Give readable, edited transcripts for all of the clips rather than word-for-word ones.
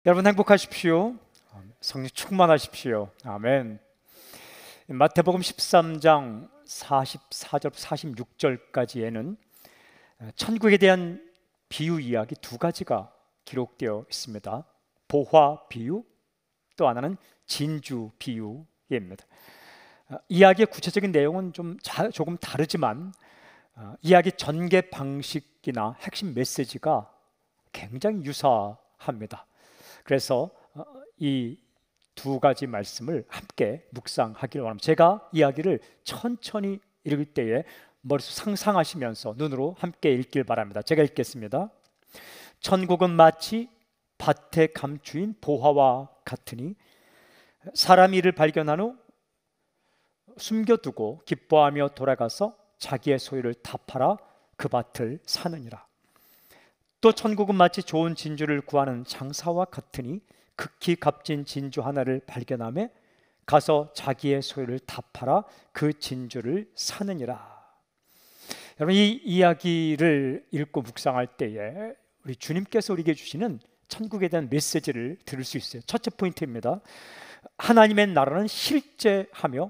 여러분 행복하십시오. 성령 충만하십시오. 아멘. 마태복음 13장 44절 46절까지에는 천국에 대한 비유 이야기 두 가지가 기록되어 있습니다. 보화 비유, 또 하나는 진주 비유입니다. 이야기의 구체적인 내용은 조금 다르지만 이야기 전개 방식이나 핵심 메시지가 굉장히 유사합니다. 그래서 이 두 가지 말씀을 함께 묵상하기를 원합니다. 제가 이야기를 천천히 읽을 때에 머릿속 상상하시면서 눈으로 함께 읽길 바랍니다. 제가 읽겠습니다. 천국은 마치 밭에 감추인 보화와 같으니 사람이 이를 발견한 후 숨겨두고 기뻐하며 돌아가서 자기의 소유를 다 팔아 그 밭을 사느니라. 또 천국은 마치 좋은 진주를 구하는 장사와 같으니 극히 값진 진주 하나를 발견하며 가서 자기의 소유를 다 팔아 그 진주를 사느니라. 여러분, 이 이야기를 읽고 묵상할 때에 우리 주님께서 우리에게 주시는 천국에 대한 메시지를 들을 수 있어요. 첫째 포인트입니다. 하나님의 나라는 실제하며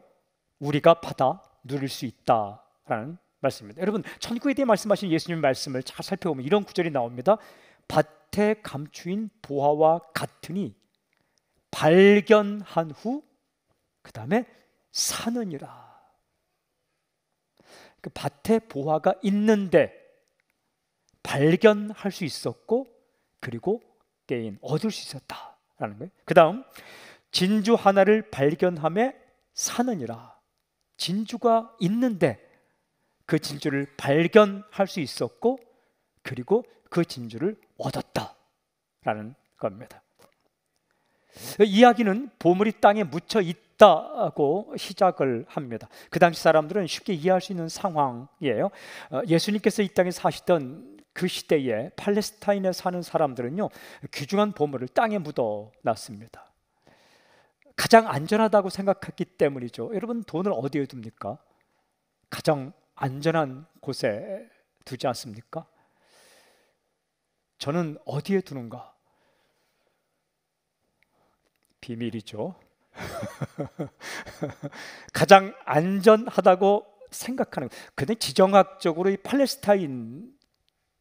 우리가 받아 누릴 수 있다라는 말씀입니다. 여러분, 천국에 대해 말씀하신 예수님의 말씀을 잘 살펴보면 이런 구절이 나옵니다. 밭에 감추인 보화와 같으니 발견한 후 그 다음에 사느니라. 그 밭에 보화가 있는데 발견할 수 있었고 그리고 게인 얻을 수 있었다라는 거예요. 그 다음 진주 하나를 발견함에 사느니라. 진주가 있는데 그 진주를 발견할 수 있었고 그리고 그 진주를 얻었다라는 겁니다. 이야기는 보물이 땅에 묻혀 있다고 시작을 합니다. 그 당시 사람들은 쉽게 이해할 수 있는 상황이에요. 예수님께서 이 땅에 사시던 그 시대에 팔레스타인에 사는 사람들은요, 귀중한 보물을 땅에 묻어 놨습니다. 가장 안전하다고 생각했기 때문이죠. 여러분, 돈을 어디에 둡니까? 가장 안전한 곳에 두지 않습니까? 저는 어디에 두는가? 비밀이죠. 가장 안전하다고 생각하는. 근데 지정학적으로 이 팔레스타인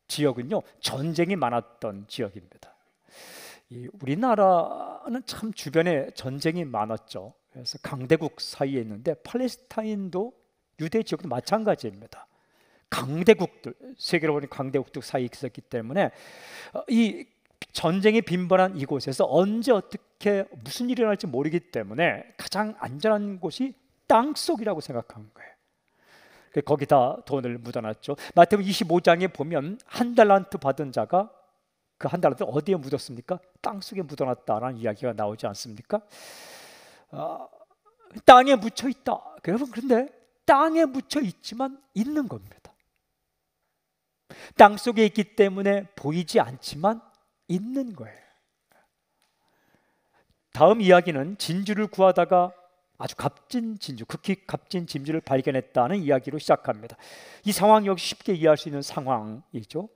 지역은요, 전쟁이 많았던 지역입니다. 우리나라는 참 주변에 전쟁이 많았죠. 그래서 강대국 사이에 있는데 팔레스타인도 유대 지역도 마찬가지입니다. 강대국들, 세계로 보니 강대국들 사이에 있었기 때문에 이 전쟁이 빈번한 이곳에서 언제 어떻게 무슨 일이 일어날지 모르기 때문에 가장 안전한 곳이 땅속이라고 생각한 거예요. 거기다 돈을 묻어놨죠. 마태복음 25장에 보면 한 달란트 받은 자가 그 한 달란트 어디에 묻었습니까? 땅속에 묻어놨다라는 이야기가 나오지 않습니까? 땅에 묻혀 있다. 여러분, 그런데 땅에 묻혀 있지만 있는 겁니다. 땅속에 있기 때문에 보이지 않지만 있는 거예요. 다음 이야기는 진주를 구하다가 아주 값진 진주, 극히 값진 진주를 발견했다는 이야기로 시작합니다. 이 상황 역시 쉽게 이해할 수 있는 상황이죠.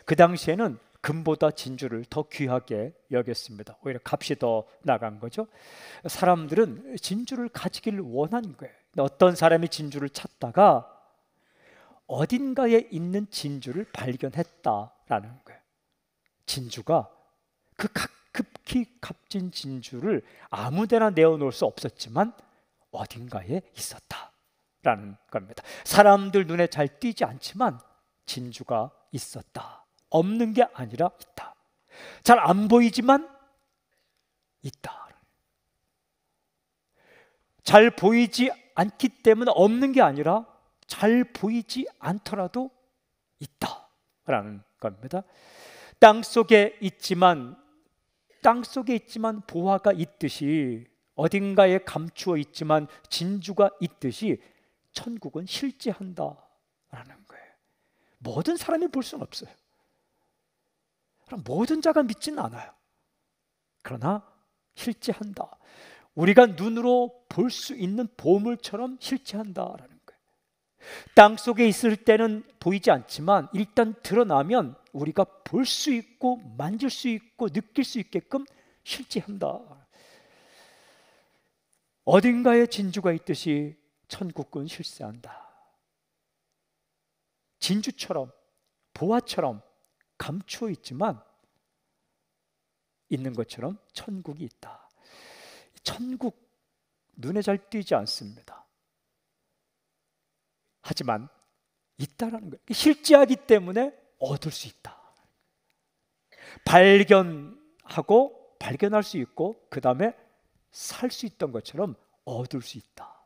그 당시에는 금보다 진주를 더 귀하게 여겼습니다. 오히려 값이 더 나간 거죠. 사람들은 진주를 가지기를 원한 거예요. 어떤 사람이 진주를 찾다가 어딘가에 있는 진주를 발견했다라는 거예요. 진주가 그 극히 값진 진주를 아무데나 내어놓을 수 없었지만 어딘가에 있었다라는 겁니다. 사람들 눈에 잘 띄지 않지만 진주가 있었다. 없는 게 아니라 있다. 잘 안 보이지만 있다. 잘 보이지 않기 때문에 없는 게 아니라 잘 보이지 않더라도 있다라는 겁니다. 땅속에 있지만 보화가 있듯이, 어딘가에 감추어 있지만 진주가 있듯이 천국은 실제한다라는 거예요. 모든 사람이 볼 수는 없어요. 모든 자가 믿지는 않아요. 그러나 실제한다. 우리가 눈으로 볼 수 있는 보물처럼 실제한다라는 거예요. 땅속에 있을 때는 보이지 않지만 일단 드러나면 우리가 볼 수 있고 만질 수 있고 느낄 수 있게끔 실제한다. 어딘가에 진주가 있듯이 천국은 실세한다. 진주처럼, 보화처럼 감추어 있지만 있는 것처럼 천국이 있다. 천국 눈에 잘 띄지 않습니다. 하지만 있다라는 거예요. 실제하기 때문에 얻을 수 있다. 발견하고 발견할 수 있고 그 다음에 살 수 있던 것처럼 얻을 수 있다.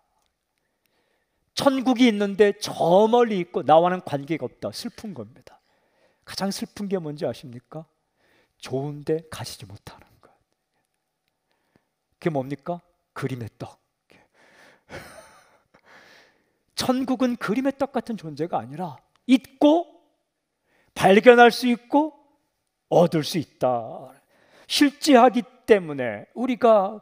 천국이 있는데 저 멀리 있고 나와는 관계가 없다. 슬픈 겁니다. 가장 슬픈 게 뭔지 아십니까? 좋은데 가시지 못하는 것. 그게 뭡니까? 그림의 떡. 천국은 그림의 떡 같은 존재가 아니라 있고 발견할 수 있고 얻을 수 있다. 실제하기 때문에 우리가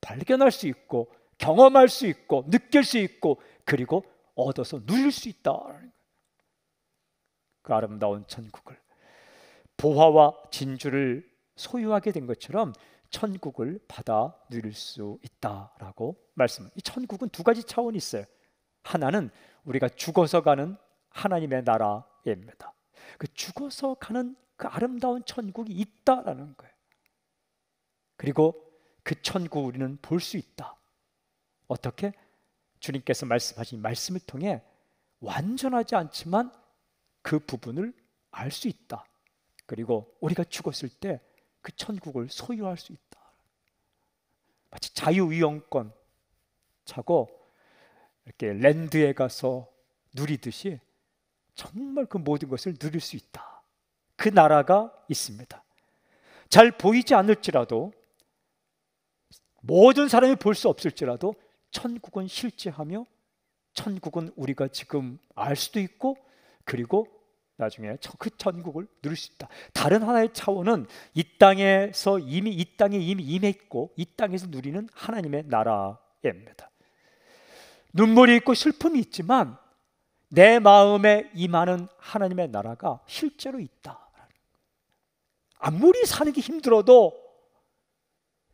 발견할 수 있고 경험할 수 있고 느낄 수 있고 그리고 얻어서 누릴 수 있다. 그 아름다운 천국을, 보화와 진주를 소유하게 된 것처럼 천국을 받아 누릴 수 있다라고 말씀합니다. 이 천국은 두 가지 차원이 있어요. 하나는 우리가 죽어서 가는 하나님의 나라입니다. 그 죽어서 가는 그 아름다운 천국이 있다라는 거예요. 그리고 그 천국 우리는 볼 수 있다. 어떻게? 주님께서 말씀하신 말씀을 통해 완전하지 않지만 그 부분을 알 수 있다. 그리고 우리가 죽었을 때 그 천국을 소유할 수 있다. 마치 자유이용권 차고 이렇게 랜드에 가서 누리듯이 정말 그 모든 것을 누릴 수 있다. 그 나라가 있습니다. 잘 보이지 않을지라도, 모든 사람이 볼 수 없을지라도 천국은 실제하며 천국은 우리가 지금 알 수도 있고 그리고 나중에 그 천국을 누릴 수 있다. 다른 하나의 차원은 이 땅에 이미 임했고 이 땅에서 누리는 하나님의 나라입니다. 눈물이 있고 슬픔이 있지만 내 마음에 임하는 하나님의 나라가 실제로 있다. 아무리 사는 게 힘들어도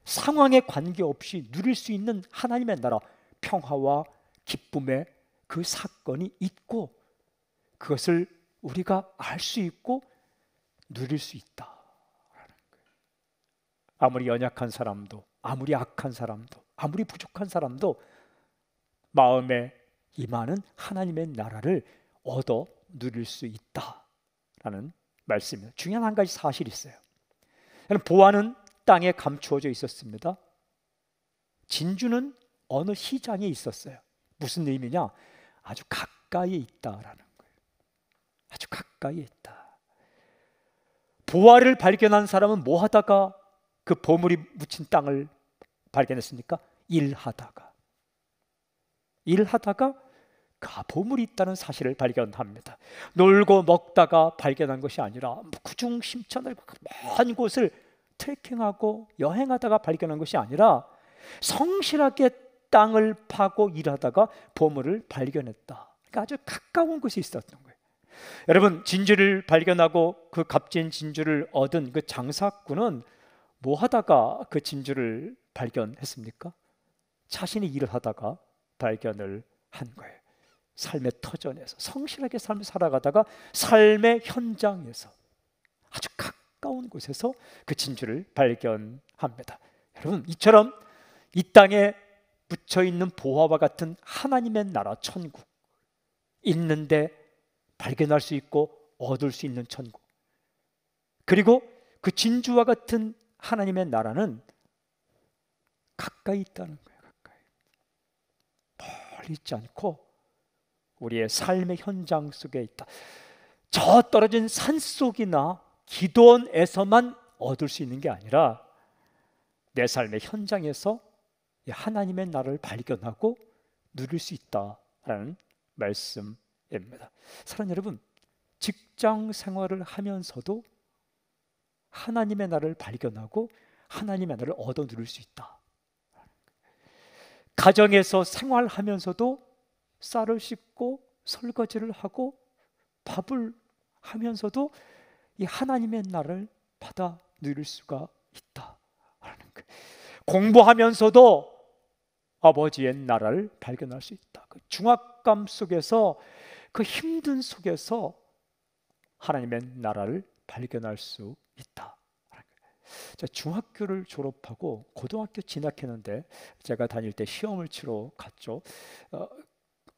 상황에 관계없이 누릴 수 있는 하나님의 나라, 평화와 기쁨의 그 사건이 있고 그것을 우리가 알 수 있고 누릴 수 있다. 아무리 연약한 사람도, 아무리 악한 사람도, 아무리 부족한 사람도 마음에 임하는 하나님의 나라를 얻어 누릴 수 있다라는 말씀입니다. 중요한 한 가지 사실이 있어요. 보화는 땅에 감추어져 있었습니다. 진주는 어느 시장에 있었어요. 무슨 의미냐? 아주 가까이에 있다라는 거예요. 아주 가까이에 있다. 보화를 발견한 사람은 뭐 하다가 그 보물이 묻힌 땅을 발견했습니까? 일하다가 그 보물이 있다는 사실을 발견합니다. 놀고 먹다가 발견한 것이 아니라 구중심천을 먼 곳을 트레킹하고 여행하다가 발견한 것이 아니라 성실하게 땅을 파고 일하다가 보물을 발견했다. 그러니까 아주 가까운 곳에 있었던 거예요. 여러분, 진주를 발견하고 그 값진 진주를 얻은 그 장사꾼은 뭐 하다가 그 진주를 발견했습니까? 자신이 일을 하다가 발견을 한 거예요. 삶의 터전에서 성실하게 삶을 살아가다가 삶의 현장에서 아주 가까운 곳에서 그 진주를 발견합니다. 여러분, 이처럼 이 땅에 묻혀있는 보화와 같은 하나님의 나라 천국 있는데 발견할 수 있고 얻을 수 있는 천국, 그리고 그 진주와 같은 하나님의 나라는 가까이 있다는 거예요. 가까이, 멀리 있지 않고 우리의 삶의 현장 속에 있다. 저 떨어진 산속이나 기도원에서만 얻을 수 있는 게 아니라 내 삶의 현장에서 하나님의 나라를 발견하고 누릴 수 있다라는 말씀입니다. 사랑하는 여러분, 직장 생활을 하면서도 하나님의 나라를 발견하고 하나님의 나라를 얻어 누릴 수 있다. 가정에서 생활하면서도 쌀을 씻고 설거지를 하고 밥을 하면서도 이 하나님의 나라를 받아 누릴 수가 있다. 공부하면서도 아버지의 나라를 발견할 수 있다. 그 중압감 속에서, 그 힘든 속에서 하나님의 나라를 발견할 수 있다. 중학교를 졸업하고 고등학교 진학했는데, 제가 다닐 때 시험을 치러 갔죠.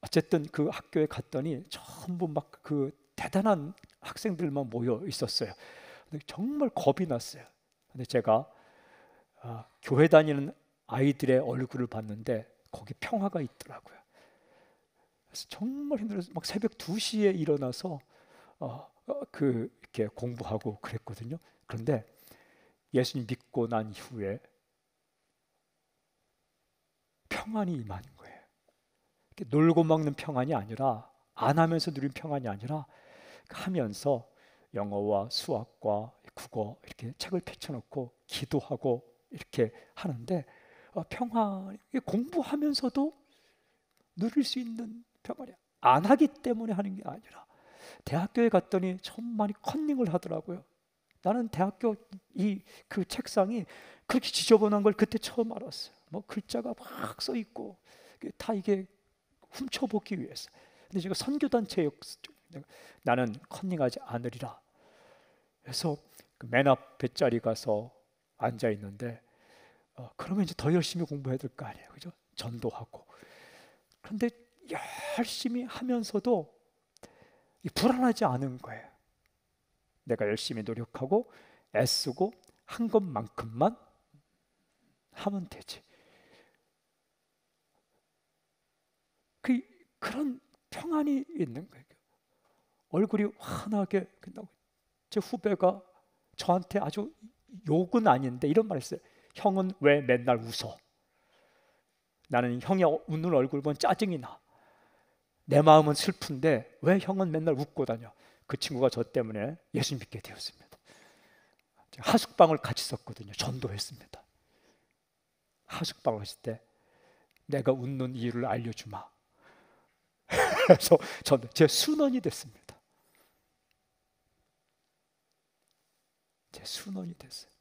어쨌든 그 학교에 갔더니 전부 막 그 대단한 학생들만 모여 있었어요. 근데 정말 겁이 났어요. 근데 제가 교회 다니는 아이들의 얼굴을 봤는데 거기 평화가 있더라고요. 그래서 정말 힘들어서 막 새벽 2시에 일어나서 이렇게 공부하고 그랬거든요. 그런데 예수님 믿고 난 이후에 평안이 임하는 거예요. 놀고 먹는 평안이 아니라, 안 하면서 누린 평안이 아니라, 하면서 영어와 수학과 국어 이렇게 책을 펼쳐놓고 기도하고 이렇게 하는데, 평안, 공부하면서도 누릴 수 있는 평안이, 안 하기 때문에 하는 게 아니라. 대학교에 갔더니 정말 컨닝을 하더라고요. 나는 대학교 그 책상이 그렇게 지저분한 걸 그때 처음 알았어요. 뭐 글자가 막 써 있고 다 이게 훔쳐보기 위해서. 근데 제가 선교단체에 나는 컨닝하지 않으리라. 그래서 맨 앞에 자리 가서 앉아 있는데, 그러면 이제 더 열심히 공부해야 될 거 아니에요, 그죠? 전도하고. 그런데 열심히 하면서도 불안하지 않은 거예요. 내가 열심히 노력하고 애쓰고 한 것만큼만 하면 되지. 그런 평안이 있는 거예요. 얼굴이 환하게 끝나고, 제 후배가 저한테 아주 욕은 아닌데 이런 말 했어요. 형은 왜 맨날 웃어? 나는 형이 웃는 얼굴 보면 짜증이 나. 내 마음은 슬픈데 왜 형은 맨날 웃고 다녀? 그 친구가 저 때문에 예수 믿게 되었습니다. 하숙방을 같이 썼거든요. 전도했습니다. 하숙방을 했을 때 내가 웃는 이유를 알려주마. 그래서 저는 제 순원이 됐습니다. 제 순원이 됐어요.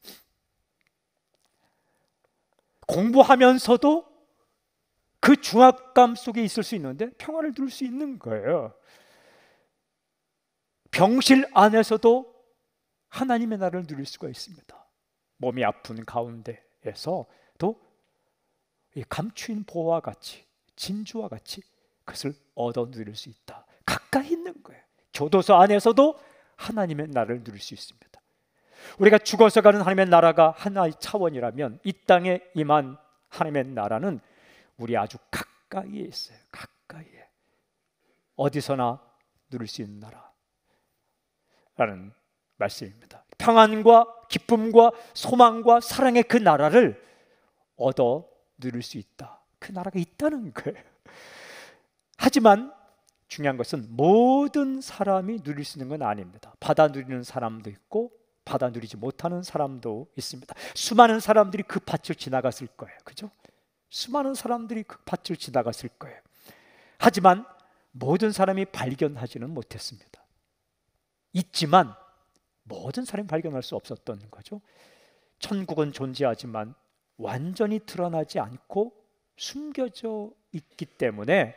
공부하면서도 그 중압감 속에 있을 수 있는데 평안을 누릴 수 있는 거예요. 병실 안에서도 하나님의 나라를 누릴 수가 있습니다. 몸이 아픈 가운데에서도 감추인 보화와 같이, 진주와 같이 그것을 얻어 누릴 수 있다. 가까이 있는 거예요. 교도소 안에서도 하나님의 나라를 누릴 수 있습니다. 우리가 죽어서 가는 하나님의 나라가 하나의 차원이라면, 이 땅에 임한 하나님의 나라는 우리 아주 가까이에 있어요. 가까이에. 어디서나 누릴 수 있는 나라라는 말씀입니다. 평안과 기쁨과 소망과 사랑의 그 나라를 얻어 누릴 수 있다. 그 나라가 있다는 거예요. 하지만 중요한 것은 모든 사람이 누릴 수 있는 건 아닙니다. 받아 누리는 사람도 있고 받아 누리지 못하는 사람도 있습니다. 수많은 사람들이 그 밭을 지나갔을 거예요. 그죠? 수많은 사람들이 그 밭을 지나갔을 거예요. 하지만 모든 사람이 발견하지는 못했습니다. 있지만 모든 사람이 발견할 수 없었던 거죠. 천국은 존재하지만 완전히 드러나지 않고 숨겨져 있기 때문에,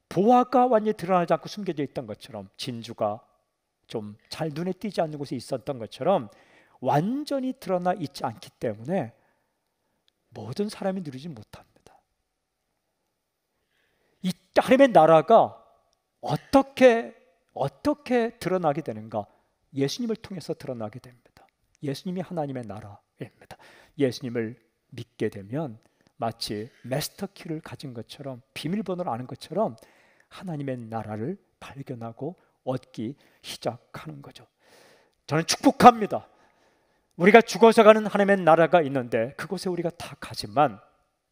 보화가 완전히 드러나지 않고 숨겨져 있던 것처럼, 진주가 좀 잘 눈에 띄지 않는 곳에 있었던 것처럼 완전히 드러나 있지 않기 때문에 모든 사람이 누리지 못합니다. 이 하나님의 나라가 어떻게 드러나게 되는가? 예수님을 통해서 드러나게 됩니다. 예수님이 하나님의 나라입니다. 예수님을 믿게 되면 마치 마스터키를 가진 것처럼, 비밀번호를 아는 것처럼 하나님의 나라를 발견하고 얻기 시작하는 거죠. 저는 축복합니다. 우리가 죽어서 가는 하나님의 나라가 있는데 그곳에 우리가 다 가지만,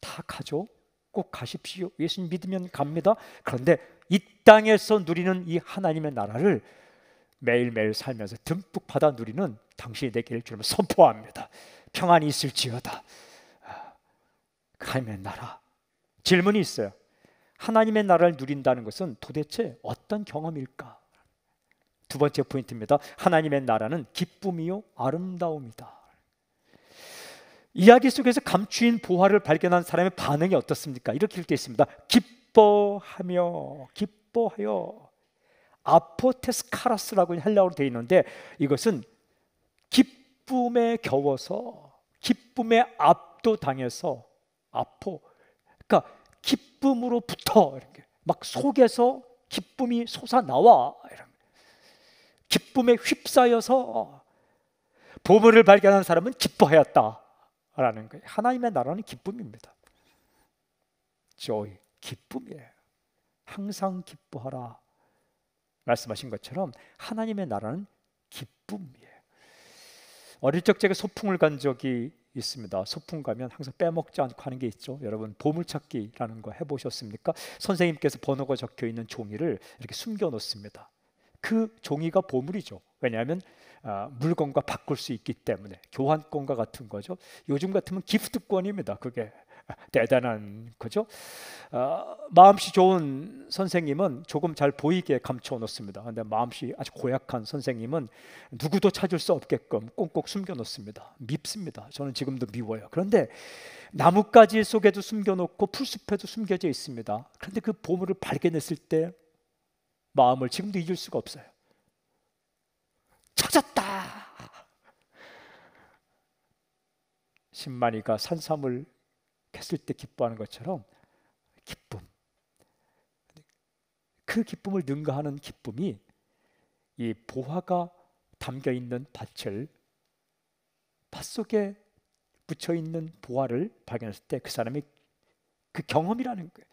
다 가죠. 꼭 가십시오. 예수님 믿으면 갑니다. 그런데 이 땅에서 누리는 이 하나님의 나라를 매일매일 살면서 듬뿍 받아 누리는 당신이 되기를 주님을 선포합니다. 평안이 있을지어다. 하나님의 나라. 질문이 있어요. 하나님의 나라를 누린다는 것은 도대체 어떤 경험일까? 두 번째 포인트입니다. 하나님의 나라는 기쁨이요 아름다움이다. 이야기 속에서 감추인 보화를 발견한 사람의 반응이 어떻습니까? 이렇게 되어 있습니다. 기뻐하며, 기뻐하여. 아포테스카라스라고 헬라어로 되어 있는데, 이것은 기쁨에 겨워서, 기쁨에 압도당해서, 그러니까 기쁨으로부터 이렇게 막 속에서 기쁨이 솟아나와, 기쁨에 휩싸여서 보물을 발견한 사람은 기뻐하였다라는 거예요. 하나님의 나라는 기쁨입니다. joy, 기쁨이에요. 항상 기뻐하라 말씀하신 것처럼 하나님의 나라는 기쁨이에요. 어릴 적 제가 소풍을 간 적이 있습니다. 소풍 가면 항상 빼먹지 않고 하는 게 있죠. 여러분, 보물찾기라는 거 해보셨습니까? 선생님께서 번호가 적혀 있는 종이를 이렇게 숨겨 놓습니다. 그 종이가 보물이죠. 왜냐하면 물건과 바꿀 수 있기 때문에. 교환권과 같은 거죠. 요즘 같으면 기프트권입니다. 그게 대단한 거죠. 마음씨 좋은 선생님은 조금 잘 보이게 감춰 놓습니다. 근데 마음씨 아주 고약한 선생님은 누구도 찾을 수 없게끔 꽁꽁 숨겨 놓습니다. 밉습니다. 저는 지금도 미워요. 그런데 나뭇가지 속에도 숨겨 놓고 풀숲에도 숨겨져 있습니다. 그런데 그 보물을 발견했을 때 마음을 지금도 잊을 수가 없어요. 찾았다. 신만이가 산삼을 했을 때 기뻐하는 것처럼 기쁨, 그 기쁨을 능가하는 기쁨이 이 보화가 담겨있는 밭을, 밭 속에 묻혀있는 보화를 발견했을 때 그 사람의 그 경험이라는 거예요.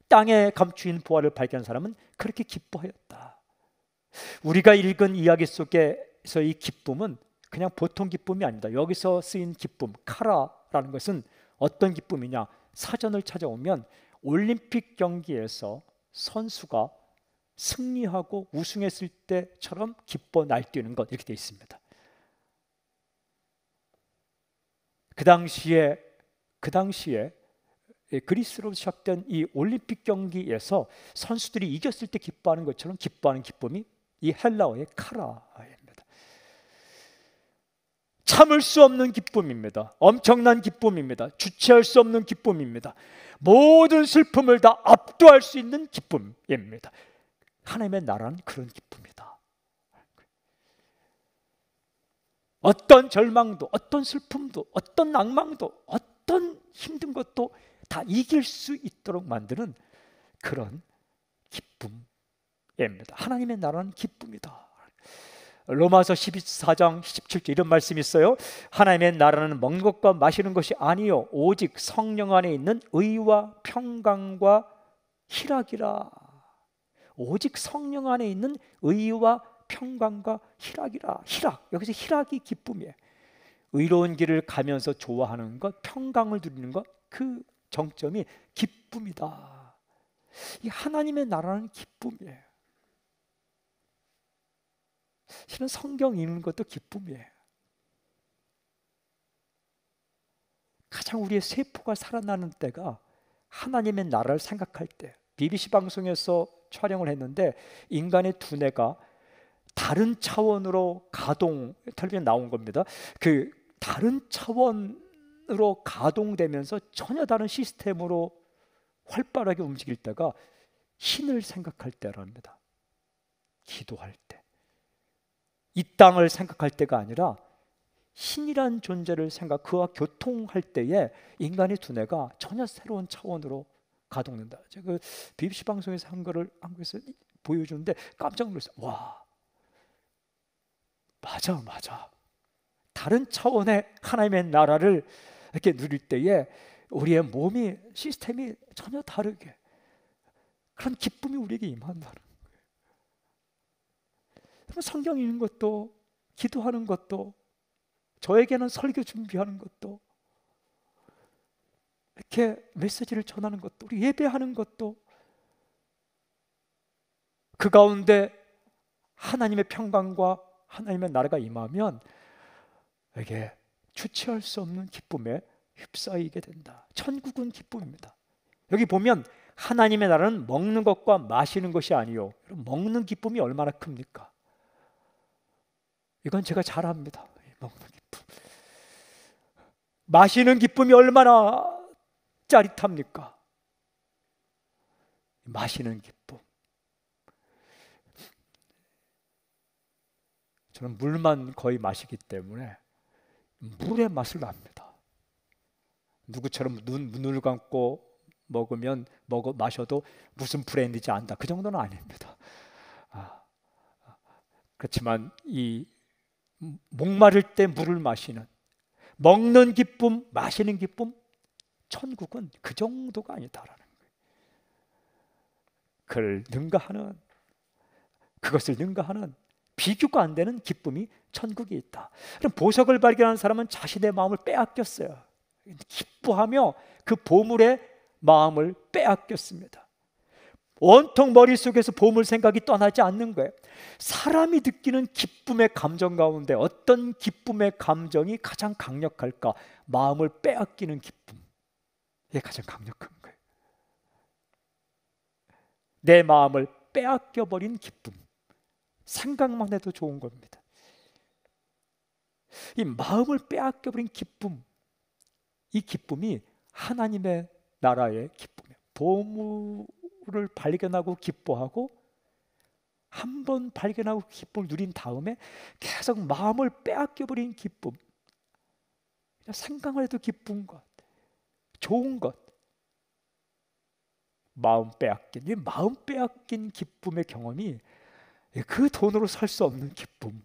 땅에 감추인 보화를 발견한 사람은 그렇게 기뻐하였다. 우리가 읽은 이야기 속에서 이 기쁨은 그냥 보통 기쁨이 아닙니다. 여기서 쓰인 기쁨, 카라라는 것은 어떤 기쁨이냐? 사전을 찾아오면 올림픽 경기에서 선수가 승리하고 우승했을 때처럼 기뻐 날뛰는 것, 이렇게 되어 있습니다. 그 당시에 그리스로 시작된 이 올림픽 경기에서 선수들이 이겼을 때 기뻐하는 것처럼 기뻐하는 기쁨이 이 헬라어의 카라입니다. 참을 수 없는 기쁨입니다. 엄청난 기쁨입니다. 주체할 수 없는 기쁨입니다. 모든 슬픔을 다 압도할 수 있는 기쁨입니다. 하나님의 나라는 그런 기쁨이다. 어떤 절망도, 어떤 슬픔도, 어떤 낭망도, 어떤 힘든 것도 다 이길 수 있도록 만드는 그런 기쁨입니다. 하나님의 나라는 기쁨이다. 로마서 14장 17절 이런 말씀이 있어요. 하나님의 나라는 먹는 것과 마시는 것이 아니요 오직 성령 안에 있는 의와 평강과 희락이라. 오직 성령 안에 있는 의와 평강과 희락이라. 희락, 여기서 희락이 기쁨이에요. 의로운 길을 가면서 좋아하는 것, 평강을 누리는 것, 그 정점이 기쁨이다. 이 하나님의 나라는 기쁨이에요. 실은 성경 읽는 것도 기쁨이에요. 가장 우리의 세포가 살아나는 때가 하나님의 나라를 생각할 때. BBC 방송에서 촬영을 했는데 인간의 두뇌가 다른 차원으로 가동, 텔레비전 나온 겁니다. 그 다른 차원으로 가동되면서 전혀 다른 시스템으로 활발하게 움직일 때가 신을 생각할 때랍니다. 기도할 때. 이 땅을 생각할 때가 아니라 신이란 존재를 그와 교통할 때에 인간의 두뇌가 전혀 새로운 차원으로 가동된다. 제가 그 BBC 방송에서 한 거를 한국에서 보여주는데 깜짝 놀랐어요. 와, 맞아. 다른 차원의 하나님의 나라를 이렇게 누릴 때에 우리의 몸이 시스템이 전혀 다르게 그런 기쁨이 우리에게 임한다는 거예요. 성경 읽는 것도, 기도하는 것도, 저에게는 설교 준비하는 것도, 이렇게 메시지를 전하는 것도, 우리 예배하는 것도, 그 가운데 하나님의 평강과 하나님의 나라가 임하면 이게 주체할 수 없는 기쁨에 휩싸이게 된다. 천국은 기쁨입니다. 여기 보면 하나님의 나라는 먹는 것과 마시는 것이 아니요. 먹는 기쁨이 얼마나 큽니까? 이건 제가 잘 압니다. 먹는 기쁨. 마시는 기쁨이 얼마나 짜릿합니까? 마시는 기쁨. 저는 물만 거의 마시기 때문에 물의 맛을 압니다. 누구처럼 눈을 감고 마셔도 무슨 브랜드인지 안다, 그 정도는 아닙니다. 그렇지만 이 목마를 때 물을 마시는, 먹는 기쁨, 마시는 기쁨, 천국은 그 정도가 아니다라는 거예요. 그것을 능가하는 비교가 안 되는 기쁨이 천국에 있다. 그럼 보석을 발견한 사람은 자신의 마음을 빼앗겼어요. 기뻐하며 그 보물의 마음을 빼앗겼습니다. 온통 머릿속에서 보물 생각이 떠나지 않는 거예요. 사람이 느끼는 기쁨의 감정 가운데 어떤 기쁨의 감정이 가장 강력할까? 마음을 빼앗기는 기쁨. 이게 가장 강력한 거예요. 내 마음을 빼앗겨버린 기쁨. 생각만 해도 좋은 겁니다. 이 마음을 빼앗겨버린 기쁨, 이 기쁨이 하나님의 나라의 기쁨이에요. 보물을 발견하고 기뻐하고, 한 번 발견하고 기쁨을 누린 다음에 계속 마음을 빼앗겨버린 기쁨, 그냥 생각만 해도 기쁜 것, 좋은 것, 마음 빼앗긴 기쁨의 경험이 그 돈으로 살 수 없는 기쁨.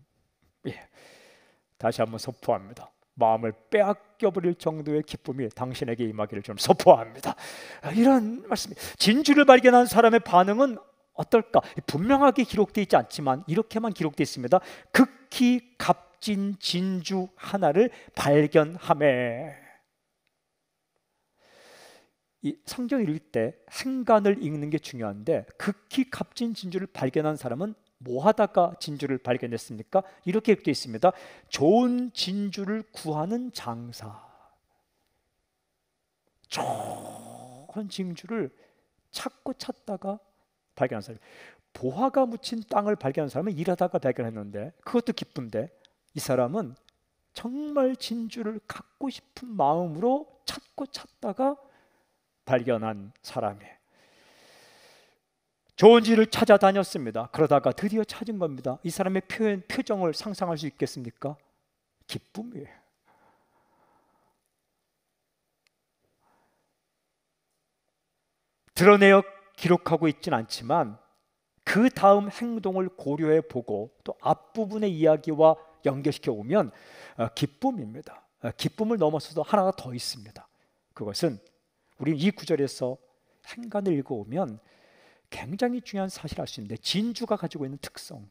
다시 한번 선포합니다. 마음을 빼앗겨버릴 정도의 기쁨이 당신에게 임하기를 좀 선포합니다. 이런 말씀이, 진주를 발견한 사람의 반응은 어떨까? 분명하게 기록되어 있지 않지만 이렇게만 기록되어 있습니다. 극히 값진 진주 하나를 발견하매. 이 성경 읽을 때 행간을 읽는 게 중요한데, 극히 값진 진주를 발견한 사람은 뭐 하다가 진주를 발견했습니까? 이렇게 되어 있습니다. 좋은 진주를 구하는 장사. 좋은 진주를 찾다가 발견한 사람. 보화가 묻힌 땅을 발견한 사람은 일하다가 발견했는데 그것도 기쁜데, 이 사람은 정말 진주를 갖고 싶은 마음으로 찾다가 발견한 사람이에요. 좋은 진을 찾아다녔습니다. 그러다가 드디어 찾은 겁니다. 이 사람의 표정을 상상할 수 있겠습니까? 기쁨이에요. 드러내어 기록하고 있진 않지만 그 다음 행동을 고려해 보고 또 앞부분의 이야기와 연결시켜 오면 기쁨입니다. 기쁨을 넘어서도 하나가 더 있습니다. 그것은 우리 이 구절에서 행간을 읽어오면 굉장히 중요한 사실을 알 수 있는데, 진주가 가지고 있는 특성이에요.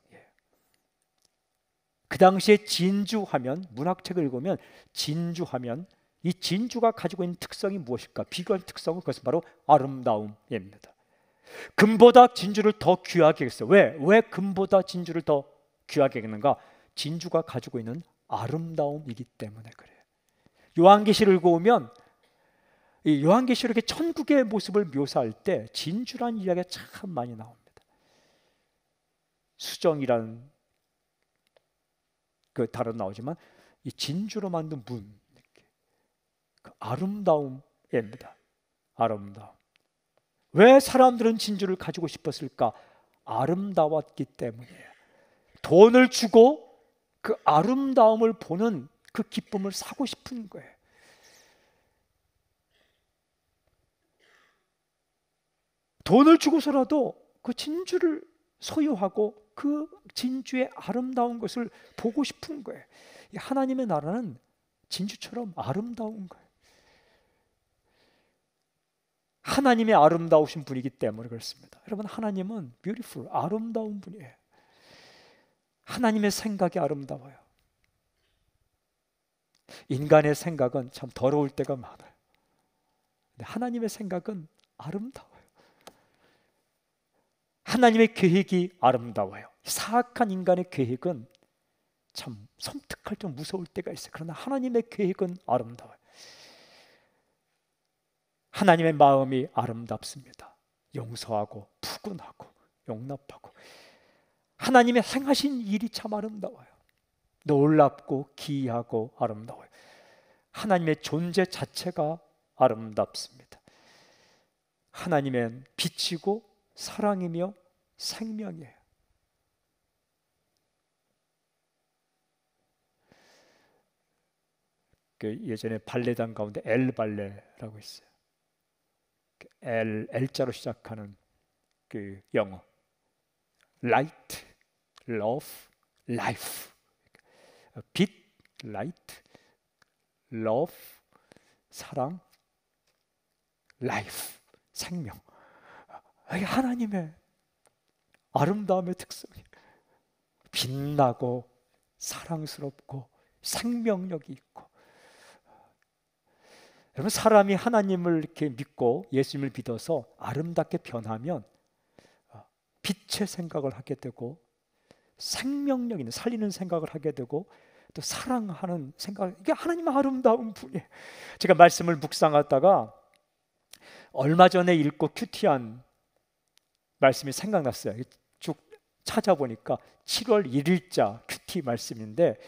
그 당시에 진주하면, 문학책을 읽으면 진주하면 이 진주가 가지고 있는 특성이 무엇일까? 비교할 특성은 그것은 바로 아름다움입니다. 금보다 진주를 더 귀하게 했어요. 왜 금보다 진주를 더 귀하게 했는가? 진주가 가지고 있는 아름다움이기 때문에 그래요. 요한계시를 읽어오면 이 요한계시록의 천국의 모습을 묘사할 때 진주라는 이야기가 참 많이 나옵니다. 수정이라는 그 단어 나오지만 이 진주로 만든 문, 그 아름다움입니다. 아름다움. 왜 사람들은 진주를 가지고 싶었을까? 아름다웠기 때문이에요. 돈을 주고 그 아름다움을 보는 그 기쁨을 사고 싶은 거예요. 돈을 주고서라도 그 진주를 소유하고 그 진주의 아름다운 것을 보고 싶은 거예요. 하나님의 나라는 진주처럼 아름다운 거예요. 하나님의 아름다우신 분이기 때문에 그렇습니다. 여러분, 하나님은 beautiful, 아름다운 분이에요. 하나님의 생각이 아름다워요. 인간의 생각은 참 더러울 때가 많아요. 근데 하나님의 생각은 아름다워요. 하나님의 계획이 아름다워요. 사악한 인간의 계획은 참 섬뜩할 좀 무서울 때가 있어요. 그러나 하나님의 계획은 아름다워요. 하나님의 마음이 아름답습니다. 용서하고 푸근하고 용납하고, 하나님의 행하신 일이 참 아름다워요. 놀랍고 기이하고 아름다워요. 하나님의 존재 자체가 아름답습니다. 하나님은 빛이고 사랑이며 생명이에요. 예전에 발레단 가운데 엘 발레라고 있어요. L자로 시작하는 그 영어 Light, Love, Life. 빛, Light, Love, 사랑, Life, 생명. 이게 하나님의 아름다움의 특성이에요. 빛나고 사랑스럽고 생명력이 있고. 여러분, 사람이 하나님을 이렇게 믿고 예수님을 믿어서 아름답게 변하면 빛의 생각을 하게 되고 생명력 있는 살리는 생각을 하게 되고 또 사랑하는 생각, 이게 하나님의 아름다운 분이에요. 제가 말씀을 묵상하다가 얼마 전에 읽고 큐티한 말씀이 생각났어요. 쭉 찾아보니까 7월 1일자 큐티 말씀인데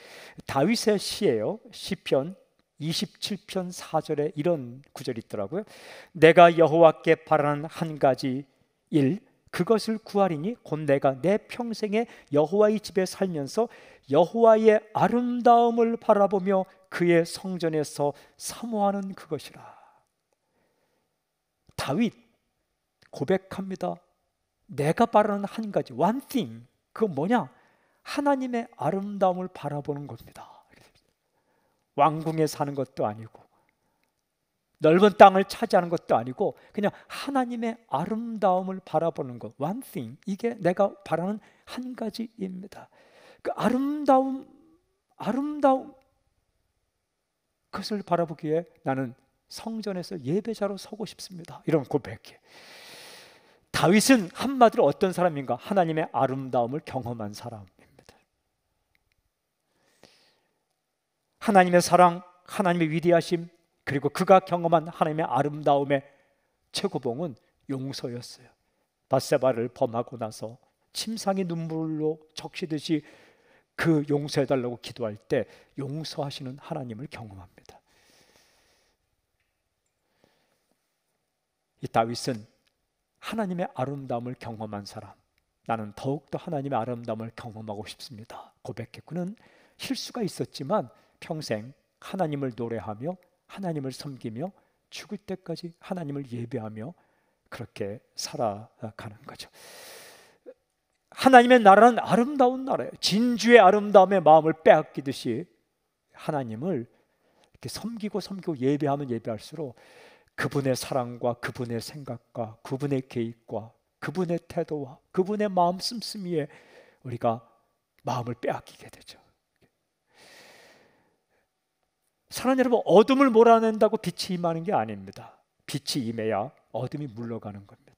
다윗의 시예요. 시편 27편 4절에 이런 구절이 있더라고요. 내가 여호와께 바라는 한 가지 일, 그것을 구하리니 곧 내가 내 평생에 여호와의 집에 살면서 여호와의 아름다움을 바라보며 그의 성전에서 사모하는 그것이라. 다윗 고백합니다. 내가 바라는 한 가지, one thing, 그건 뭐냐? 하나님의 아름다움을 바라보는 겁니다. 왕궁에 사는 것도 아니고 넓은 땅을 차지하는 것도 아니고 그냥 하나님의 아름다움을 바라보는 것, one thing, 이게 내가 바라는 한 가지입니다. 그 아름다움 그것을 바라보기에 나는 성전에서 예배자로 서고 싶습니다. 이런 고백이에요. 다윗은 한마디로 어떤 사람인가? 하나님의 아름다움을 경험한 사람입니다. 하나님의 사랑, 하나님의 위대하심, 그리고 그가 경험한 하나님의 아름다움의 최고봉은 용서였어요. 밧세바를 범하고 나서 침상이 눈물로 적시듯이 그 용서해달라고 기도할 때 용서하시는 하나님을 경험합니다. 이 다윗은 하나님의 아름다움을 경험한 사람, 나는 더욱더 하나님의 아름다움을 경험하고 싶습니다 고백했고는 실수가 있었지만 평생 하나님을 노래하며 하나님을 섬기며 죽을 때까지 하나님을 예배하며 그렇게 살아가는 거죠. 하나님의 나라는 아름다운 나라예요. 진주의 아름다움에 마음을 빼앗기듯이 하나님을 이렇게 섬기고 예배하면 예배할수록 그분의 사랑과 그분의 생각과 그분의 계획과 그분의 태도와 그분의 마음 씀씀이에 우리가 마음을 빼앗기게 되죠. 사랑하는 여러분, 어둠을 몰아낸다고 빛이 임하는 게 아닙니다. 빛이 임해야 어둠이 물러가는 겁니다.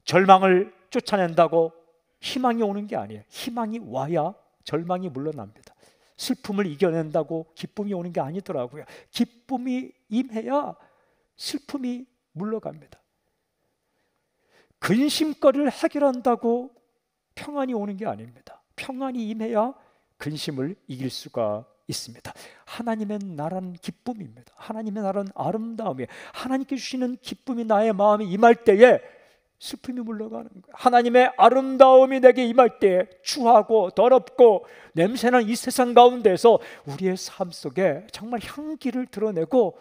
절망을 쫓아낸다고 희망이 오는 게 아니에요. 희망이 와야 절망이 물러납니다. 슬픔을 이겨낸다고 기쁨이 오는 게 아니더라고요. 기쁨이 임해야 슬픔이 물러갑니다. 근심거리를 해결한다고 평안이 오는 게 아닙니다. 평안이 임해야 근심을 이길 수가 있습니다. 하나님의 나라는 기쁨입니다. 하나님의 나라는 아름다움이에요. 하나님께 주시는 기쁨이 나의 마음에 임할 때에 슬픔이 물러가는 거예요. 하나님의 아름다움이 내게 임할 때에 추하고 더럽고 냄새나는 이 세상 가운데서 우리의 삶 속에 정말 향기를 드러내고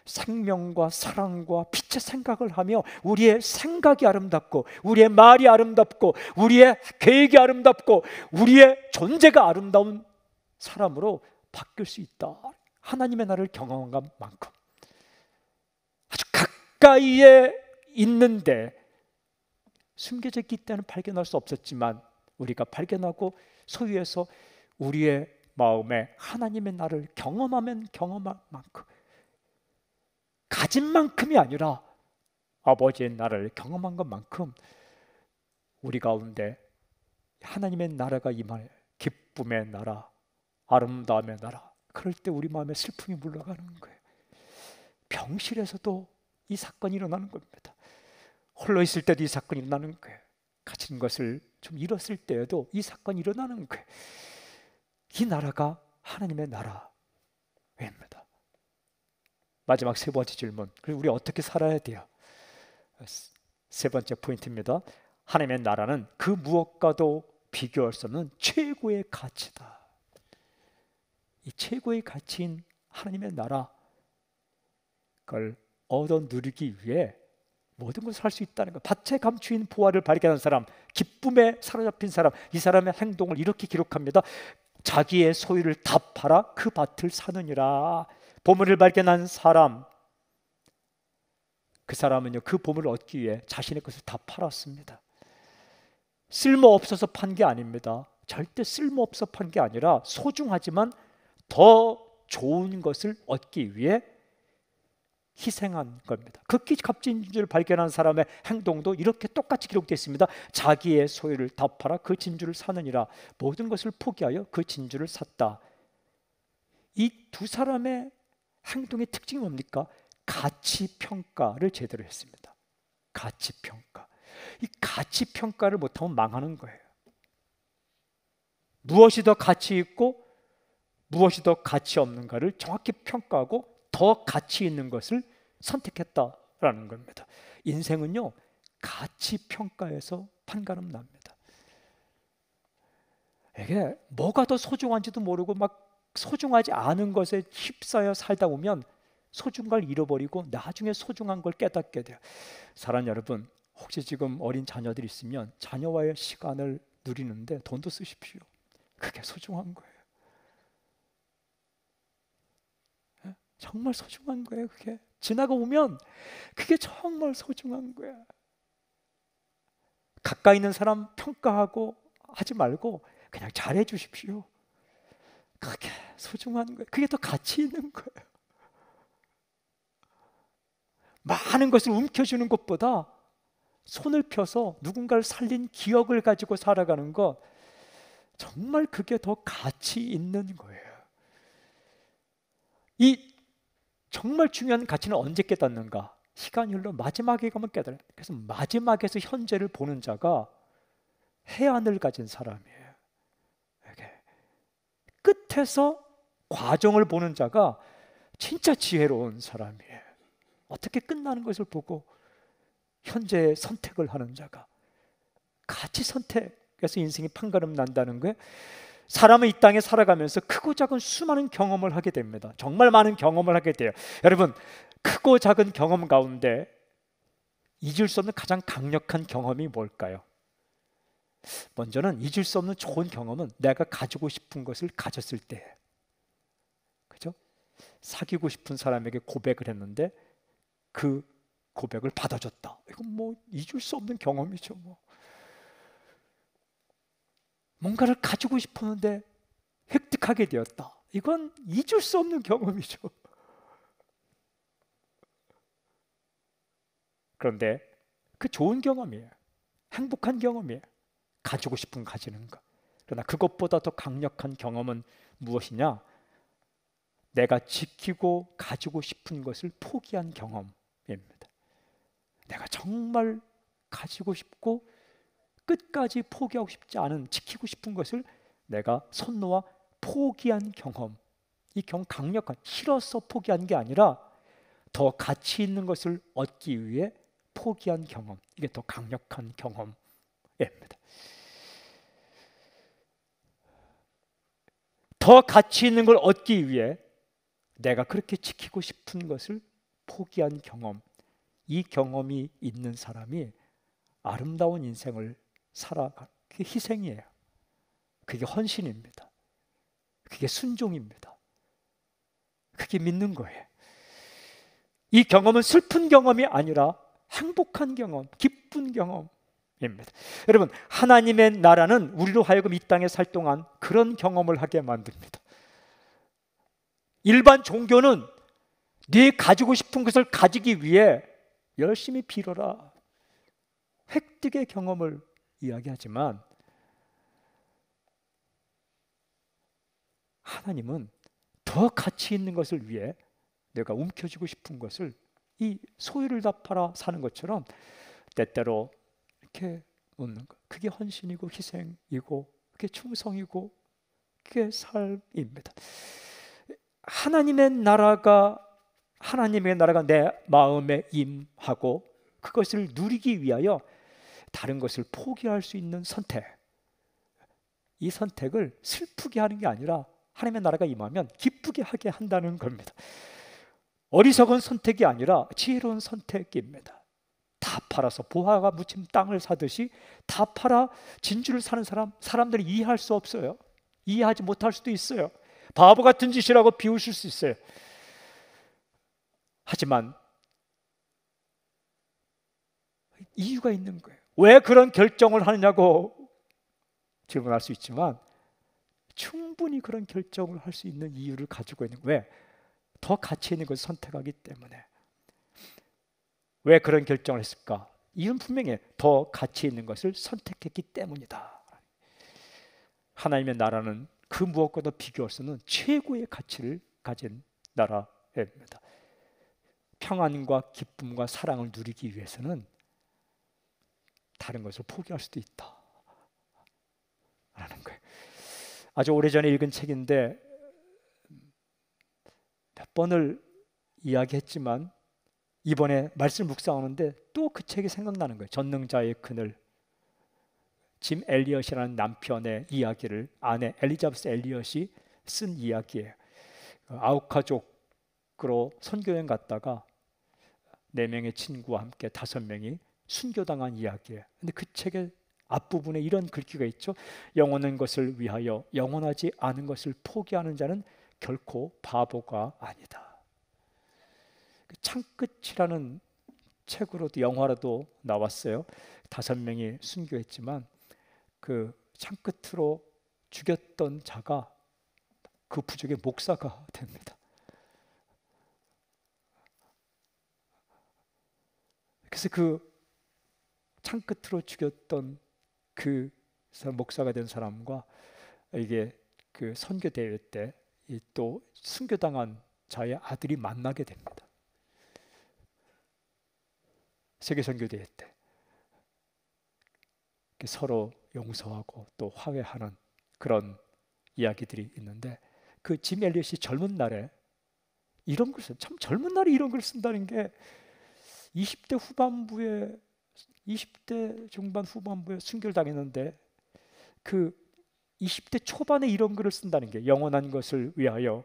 생명과 사랑과 빛의 생각을 하며 우리의 생각이 아름답고 우리의 말이 아름답고 우리의 계획이 아름답고 우리의 존재가 아름다운 사람으로 바뀔 수 있다. 하나님의 나를 경험한 것만큼 아주 가까이에 있는데 숨겨져 있기 때문에 발견할 수 없었지만 우리가 발견하고 소유해서 우리의 마음에 하나님의 나를 경험하면 경험할 만큼, 가진 만큼이 아니라 아버지의 나를 경험한 것만큼 우리 가운데 하나님의 나라가 임할 기쁨의 나라, 아름다움의 나라, 그럴 때 우리 마음에 슬픔이 물러가는 거예요. 병실에서도 이 사건이 일어나는 겁니다. 홀로 있을 때도 이 사건이 일어나는 거예요. 가진 것을 좀 잃었을 때에도 이 사건이 일어나는 거예요. 이 나라가 하나님의 나라입니다. 마지막 세 번째 질문. 그리고 우리 어떻게 살아야 돼요? 세 번째 포인트입니다. 하나님의 나라는 그 무엇과도 비교할 수 없는 최고의 가치다. 이 최고의 가치인 하나님의 나라, 그걸 얻어 누리기 위해 모든 것을 할 수 있다는 것. 밭에 감추인 보화를 발견한 사람, 기쁨에 사로잡힌 사람, 이 사람의 행동을 이렇게 기록합니다. 자기의 소유를 다 팔아 그 밭을 사느니라. 보물을 발견한 사람, 그 사람은요, 그 보물을 얻기 위해 자신의 것을 다 팔았습니다. 쓸모없어서 판 게 아닙니다. 절대 쓸모없어 판 게 아니라 소중하지만 더 좋은 것을 얻기 위해 희생한 겁니다. 극히 값진 진주를 발견한 사람의 행동도 이렇게 똑같이 기록되어 있습니다. 자기의 소유를 다 팔아 그 진주를 사느니라. 모든 것을 포기하여 그 진주를 샀다. 이 두 사람의 행동의 특징이 뭡니까? 가치평가를 제대로 했습니다. 가치평가. 이 가치평가를 못하면 망하는 거예요. 무엇이 더 가치 있고 무엇이 더 가치 없는가를 정확히 평가하고 더 가치 있는 것을 선택했다라는 겁니다. 인생은요, 가치평가에서 판가름 납니다. 이게 뭐가 더 소중한지도 모르고 막 소중하지 않은 것에 휩싸여 살다 보면 소중한 걸 잃어버리고 나중에 소중한 걸 깨닫게 돼요. 사랑하는 여러분, 혹시 지금 어린 자녀들이 있으면 자녀와의 시간을 누리는데 돈도 쓰십시오. 그게 소중한 거예요. 정말 소중한 거예요. 그게 지나가 보면 그게 정말 소중한 거야. 가까이 있는 사람 평가하고 하지 말고 그냥 잘해 주십시오. 그게 소중한 거예요. 그게 더 가치 있는 거예요. 많은 것을 움켜쥐는 것보다 손을 펴서 누군가를 살린 기억을 가지고 살아가는 것, 정말 그게 더 가치 있는 거예요. 이 정말 중요한 가치는 언제 깨닫는가? 시간이 흘러 마지막에 가면 깨달아요. 그래서 마지막에서 현재를 보는 자가 해안을 가진 사람이에요. 끝에서 과정을 보는 자가 진짜 지혜로운 사람이에요. 어떻게 끝나는 것을 보고 현재의 선택을 하는 자가, 가치 선택에서 인생이 판가름 난다는 거예요. 사람은 이 땅에 살아가면서 크고 작은 수많은 경험을 하게 됩니다. 정말 많은 경험을 하게 돼요. 여러분, 크고 작은 경험 가운데 잊을 수 없는 가장 강력한 경험이 뭘까요? 먼저는 잊을 수 없는 좋은 경험은 내가 가지고 싶은 것을 가졌을 때, 그죠? 사귀고 싶은 사람에게 고백을 했는데 그 고백을 받아줬다. 이건 뭐 잊을 수 없는 경험이죠. 뭔가를 가지고 싶었는데 획득하게 되었다. 이건 잊을 수 없는 경험이죠. 그런데 그 좋은 경험이에요. 행복한 경험이에요. 가지고 싶은 가지는 것. 그러나 그것보다 더 강력한 경험은 무엇이냐? 내가 지키고 가지고 싶은 것을 포기한 경험입니다. 내가 정말 가지고 싶고 끝까지 포기하고 싶지 않은, 지키고 싶은 것을 내가 손 놓아 포기한 경험. 이 경험 강력한, 싫어서 포기한 게 아니라 더 가치 있는 것을 얻기 위해 포기한 경험. 이게 더 강력한 경험입니다. 더 가치 있는 걸 얻기 위해 내가 그렇게 지키고 싶은 것을 포기한 경험. 이 경험이 있는 사람이 아름다운 인생을 살아가는, 그게 희생이에요. 그게 헌신입니다. 그게 순종입니다. 그게 믿는 거예요. 이 경험은 슬픈 경험이 아니라 행복한 경험, 기쁜 경험입니다. 여러분, 하나님의 나라는 우리로 하여금 이 땅에 살 동안 그런 경험을 하게 만듭니다. 일반 종교는 네 가지고 싶은 것을 가지기 위해 열심히 빌어라, 획득의 경험을 이야기하지만 하나님은 더 가치 있는 것을 위해 내가 움켜쥐고 싶은 것을, 이 소유를 다 팔아 사는 것처럼 때때로 이렇게 놓는 것. 그게 헌신이고 희생이고 그게 충성이고 그게 삶입니다. 하나님의 나라가 하나님의 나라가 내 마음에 임하고 그것을 누리기 위하여 다른 것을 포기할 수 있는 선택, 이 선택을 슬프게 하는 게 아니라 하나님의 나라가 임하면 기쁘게 하게 한다는 겁니다. 어리석은 선택이 아니라 지혜로운 선택입니다. 다 팔아서 보화가 묻힌 땅을 사듯이 다 팔아 진주를 사는 사람들이 이해할 수 없어요. 이해하지 못할 수도 있어요. 바보 같은 짓이라고 비웃을 수 있어요. 하지만 이유가 있는 거예요. 왜 그런 결정을 하느냐고 질문할 수 있지만 충분히 그런 결정을 할 수 있는 이유를 가지고 있는 거예요. 왜? 더 가치 있는 것을 선택하기 때문에. 왜 그런 결정을 했을까? 이유는 분명히 더 가치 있는 것을 선택했기 때문이다. 하나님의 나라는 그 무엇과도 비교할 수 없는 최고의 가치를 가진 나라입니다. 평안과 기쁨과 사랑을 누리기 위해서는 다른 것을 포기할 수도 있다 라는 거예요. 아주 오래전에 읽은 책인데 몇 번을 이야기했지만 이번에 말씀 묵상하는데 또 그 책이 생각나는 거예요. 전능자의 그늘. 짐 엘리엇이라는 남편의 이야기를 아내 엘리자베스 엘리엇이 쓴 이야기예요. 아웃가족으로 선교여행 갔다가 4명의 친구와 함께 5명이 순교당한 이야기예요. 근데 그 책의 앞부분에 이런 글귀가 있죠. 영원한 것을 위하여 영원하지 않은 것을 포기하는 자는 결코 바보가 아니다. 창끝이라는 책으로도 영화로도 나왔어요. 5명이 순교했지만 그 창끝으로 죽였던 자가 그 부족의 목사가 됩니다. 그래서 그 창끝으로 죽였던 그 목사가 된 사람과 이게 그 선교 대회 때 또 순교당한 자의 아들이 만나게 됩니다. 세계 선교 대회 때 서로 용서하고 또 화해하는 그런 이야기들이 있는데 그 짐 엘리엇이 젊은 날에 이런 글 써요. 참 젊은 날에 이런 글 쓴다는 게 20대 후반부에 20대 중반 후반부에 순교를 당했는데 그 20대 초반에 이런 글을 쓴다는 게 영원한 것을 위하여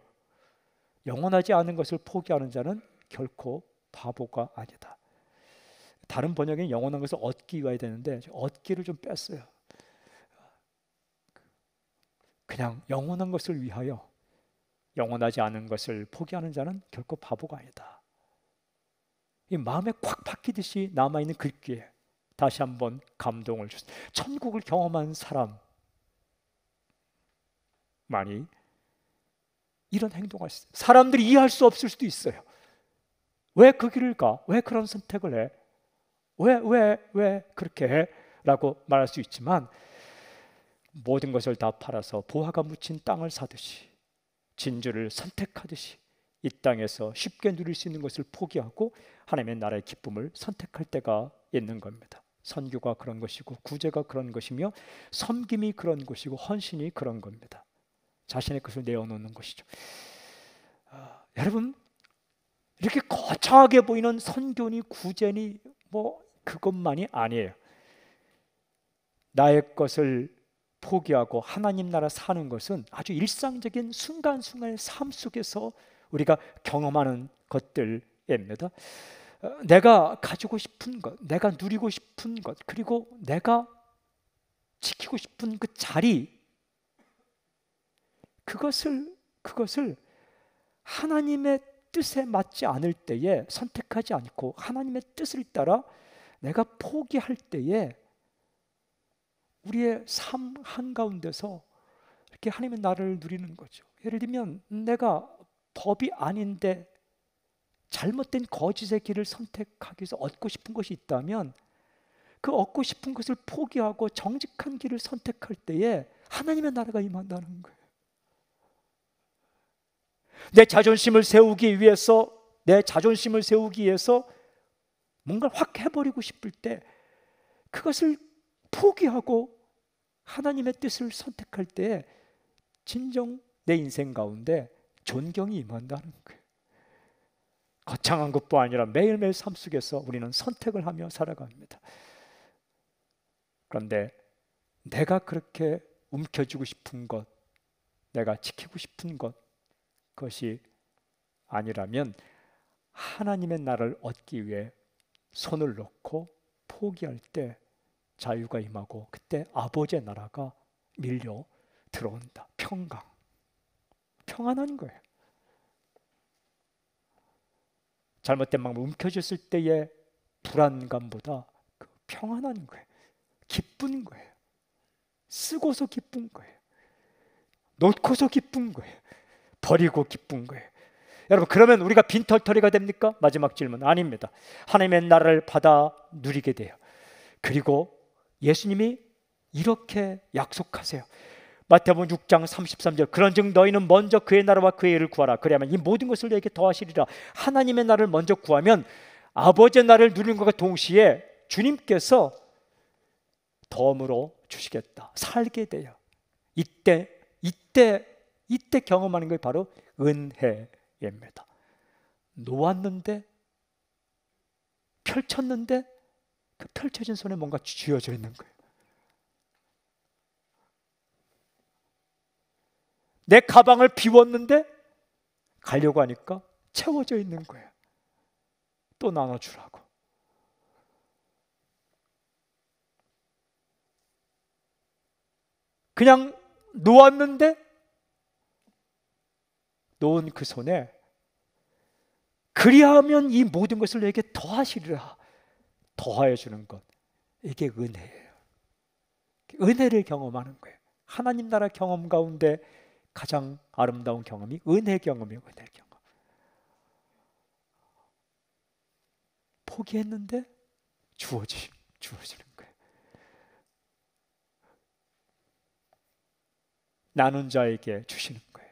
영원하지 않은 것을 포기하는 자는 결코 바보가 아니다. 다른 번역에는 영원한 것을 얻기 위하여 되는데 얻기를 좀 뺐어요. 그냥 영원한 것을 위하여 영원하지 않은 것을 포기하는 자는 결코 바보가 아니다. 이 마음에 콱 박히듯이 남아있는 글귀에 다시 한번 감동을 줬습니다. 천국을 경험한 사람만이 이런 행동을 했어요. 사람들이 이해할 수 없을 수도 있어요. 왜 그 길을 가? 왜 그런 선택을 해? 왜 그렇게 해? 라고 말할 수 있지만 모든 것을 다 팔아서 보화가 묻힌 땅을 사듯이 진주를 선택하듯이 이 땅에서 쉽게 누릴 수 있는 것을 포기하고 하나님의 나라의 기쁨을 선택할 때가 있는 겁니다. 선교가 그런 것이고 구제가 그런 것이며 섬김이 그런 것이고 헌신이 그런 겁니다. 자신의 것을 내어놓는 것이죠. 여러분 이렇게 거창하게 보이는 선교니 구제니 뭐 그것만이 아니에요. 나의 것을 포기하고 하나님 나라 사는 것은 아주 일상적인 순간순간의 삶 속에서 우리가 경험하는 것들입니다. 내가 가지고 싶은 것, 내가 누리고 싶은 것, 그리고 내가 지키고 싶은 그 자리, 그것을 하나님의 뜻에 맞지 않을 때에 선택하지 않고 하나님의 뜻을 따라 내가 포기할 때에 우리의 삶 한가운데서 이렇게 하나님의 나라를 누리는 거죠. 예를 들면 내가 법이 아닌데 잘못된 거짓의 길을 선택하기 위해서 얻고 싶은 것이 있다면 그 얻고 싶은 것을 포기하고 정직한 길을 선택할 때에 하나님의 나라가 임한다는 거예요. 내 자존심을 세우기 위해서 뭔가를 확 해버리고 싶을 때 그것을 포기하고 하나님의 뜻을 선택할 때 진정 내 인생 가운데 존경이 임한다는 거예요. 거창한 것뿐 아니라 매일매일 삶 속에서 우리는 선택을 하며 살아갑니다. 그런데 내가 그렇게 움켜쥐고 싶은 것, 내가 지키고 싶은 것, 그것이 아니라면 하나님의 나라를 얻기 위해 손을 놓고 포기할 때 자유가 임하고, 그때 아버지의 나라가 밀려 들어온다. 평안한 거예요. 잘못된 방법 움켜졌을 때의 불안감보다 그 평안한 거예요. 기쁜 거예요. 쓰고서 기쁜 거예요. 놓고서 기쁜 거예요. 버리고 기쁜 거예요. 여러분, 그러면 우리가 빈털터리가 됩니까? 마지막 질문. 아닙니다. 하나님의 나라를 받아 누리게 돼요. 그리고 예수님이 이렇게 약속하세요. 마태복음 6장 33절, 그런즉 너희는 먼저 그의 나라와 그의 의를 구하라. 그래야만 이 모든 것을 너에게 더하시리라. 하나님의 나라를 먼저 구하면 아버지의 나라를 누리는 것과 동시에 주님께서 덤으로 주시겠다. 살게 돼요. 이때 경험하는 게 바로 은혜입니다. 놓았는데, 펼쳤는데 그 펼쳐진 손에 뭔가 쥐어져 있는 거예요. 내 가방을 비웠는데 가려고 하니까 채워져 있는 거예요. 또 나눠주라고. 그냥 놓았는데 놓은 그 손에 그리하면 이 모든 것을 내게 더하시리라. 더하여 주는 것, 이게 은혜예요. 은혜를 경험하는 거예요. 하나님 나라 경험 가운데 가장 아름다운 경험이 은혜 경험이에요. 은혜 경험. 포기했는데 주어지는 거예요. 나눈 자에게 주시는 거예요.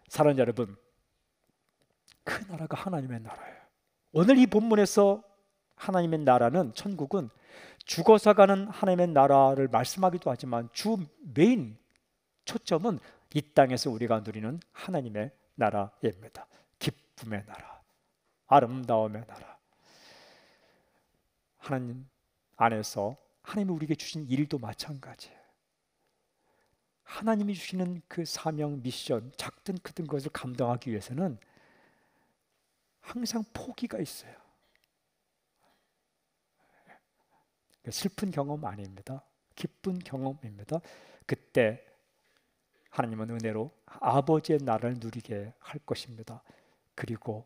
사랑하는 여러분, 그 나라가 하나님의 나라예요. 오늘 이 본문에서 하나님의 나라는, 천국은 죽어서 가는 하나님의 나라를 말씀하기도 하지만 주 메인 초점은 이 땅에서 우리가 누리는 하나님의 나라입니다. 기쁨의 나라, 아름다움의 나라. 하나님 안에서 하나님이 우리에게 주신 일도 마찬가지예요. 하나님이 주시는 그 사명, 미션, 작든 크든 것을 감당하기 위해서는 항상 포기가 있어요. 슬픈 경험 아닙니다. 기쁜 경험입니다. 그때 하나님은 은혜로 아버지의 나라를 누리게 할 것입니다. 그리고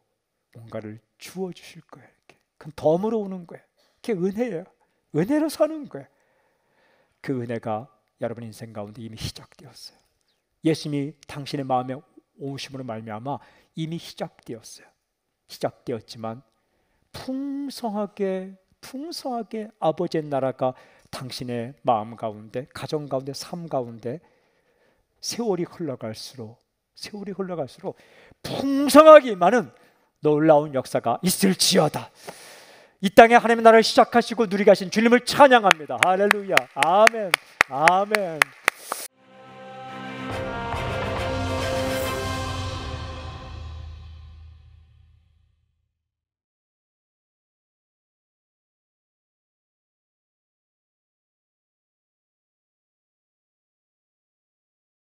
뭔가를 주어 주실 거예요. 그럼 덤으로 오는 거예요. 그게 은혜예요. 은혜로 사는 거예요. 그 은혜가 여러분 인생 가운데 이미 시작되었어요. 예수님이 당신의 마음에 오심으로 말미암아 이미 시작되었어요. 시작되었지만 풍성하게 아버지의 나라가 당신의 마음 가운데, 가정 가운데, 삶 가운데 세월이 흘러갈수록 풍성하게 많은 놀라운 역사가 있을지어다. 이 땅에 하나님의 나라를 시작하시고 누리게 하신 주님을 찬양합니다. 할렐루야. 아멘. 아멘.